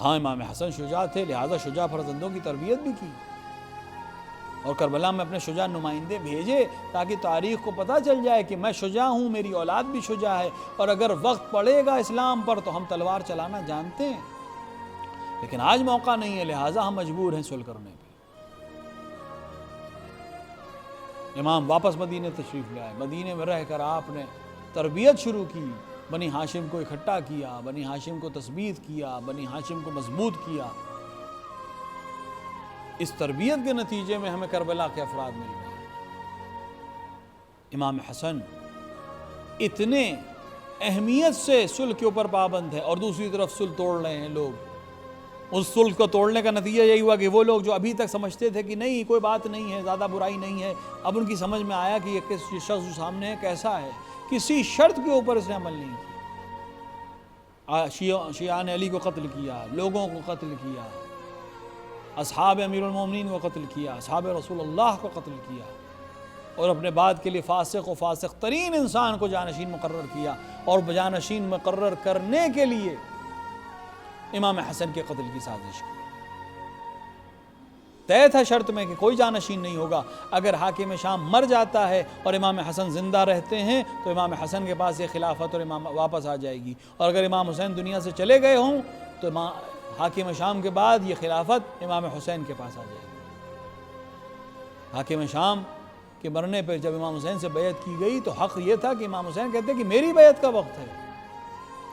ہاں امام حسن شجاع تھے، لہٰذا شجاع فرزندوں کی تربیت بھی کی، اور کربلا میں اپنے شجاع نمائندے بھیجے تاکہ تاریخ کو پتہ چل جائے کہ میں شجاع ہوں، میری اولاد بھی شجاع ہے، اور اگر وقت پڑے گا اسلام پر تو ہم تلوار چلانا جانتے ہیں، لیکن آج موقع نہیں ہے، لہٰذا ہم مجبور ہیں صلح کرنے پہ۔ امام واپس مدینے تشریف لے آئے، مدینے میں رہ کر آپ نے تربیت شروع کی، بنی ہاشم کو اکٹھا کیا، بنی ہاشم کو تثبیت کیا، بنی ہاشم کو مضبوط کیا۔ اس تربیت کے نتیجے میں ہمیں کربلا کے افراد مل گئے۔ امام حسن اتنے اہمیت سے صلح کے اوپر پابند ہے، اور دوسری طرف صلح توڑ رہے ہیں لوگ۔ اس صلح کو توڑنے کا نتیجہ یہی ہوا کہ وہ لوگ جو ابھی تک سمجھتے تھے کہ نہیں کوئی بات نہیں ہے، زیادہ برائی نہیں ہے، اب ان کی سمجھ میں آیا کہ یہ شخص جو سامنے ہے کیسا ہے، کسی شرط کے اوپر اس نے عمل نہیں کیا۔ شیعہ نے علی کو قتل کیا، لوگوں کو قتل کیا، اصحاب امیر المومنین کو قتل کیا، اصحاب رسول اللہ کو قتل کیا، اور اپنے بعد کے لیے فاسق و فاسق ترین انسان کو جانشین مقرر کیا، اور جانشین مقرر کرنے کے لیے امام حسن کے قتل کی سازش کی۔ طے تھا شرط میں کہ کوئی جانشین نہیں ہوگا، اگر حاکم شام مر جاتا ہے اور امام حسن زندہ رہتے ہیں تو امام حسن کے پاس یہ خلافت اور امام واپس آ جائے گی، اور اگر امام حسین دنیا سے چلے گئے ہوں تو حاکم شام کے بعد یہ خلافت امام حسین کے پاس آ جائے گی۔ حاکم شام کے مرنے پر جب امام حسین سے بیعت کی گئی تو حق یہ تھا کہ امام حسین کہتے کہ میری بیعت کا وقت ہے،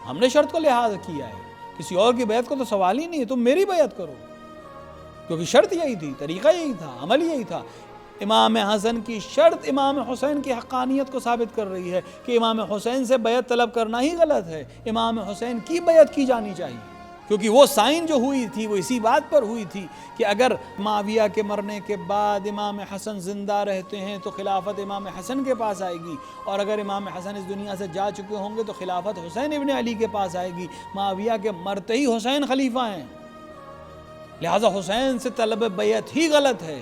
ہم نے شرط کو لحاظ کیا ہے، کسی اور کی بیعت کو تو سوال ہی نہیں ہے، تم میری بیعت کرو، کیونکہ شرط یہی تھی، طریقہ یہی تھا، عمل یہی تھا۔ امام حسن کی شرط امام حسین کی حقانیت کو ثابت کر رہی ہے کہ امام حسین سے بیعت طلب کرنا ہی غلط ہے، امام حسین کی بیعت کی جانی چاہیے، کیونکہ وہ سائن جو ہوئی تھی وہ اسی بات پر ہوئی تھی کہ اگر معاویہ کے مرنے کے بعد امام حسن زندہ رہتے ہیں تو خلافت امام حسن کے پاس آئے گی، اور اگر امام حسن اس دنیا سے جا چکے ہوں گے تو خلافت حسین ابن علی کے پاس آئے گی۔ معاویہ کے مرتے ہی حسین خلیفہ ہیں، لہذا حسین سے طلب بیعت ہی غلط ہے۔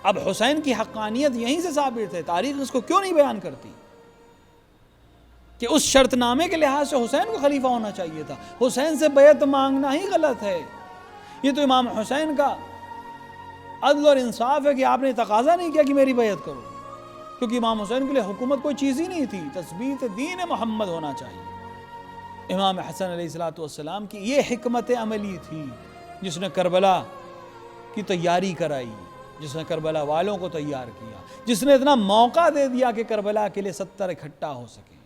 اب حسین کی حقانیت یہیں سے ثابت ہے، تاریخ اس کو کیوں نہیں بیان کرتی کہ اس شرط نامے کے لحاظ سے حسین کو خلیفہ ہونا چاہیے تھا، حسین سے بیعت مانگنا ہی غلط ہے۔ یہ تو امام حسین کا عدل اور انصاف ہے کہ آپ نے تقاضا نہیں کیا کہ میری بیعت کرو، کیونکہ امام حسین کے لیے حکومت کوئی چیز ہی نہیں تھی، تثبیت دین محمد ہونا چاہیے۔ امام حسن علیہ السلام کی یہ حکمت عملی تھی جس نے کربلا کی تیاری کرائی، جس نے کربلا والوں کو تیار کیا، جس نے اتنا موقع دے دیا کہ کربلا کے لیے 70 اکٹھا ہو سکے۔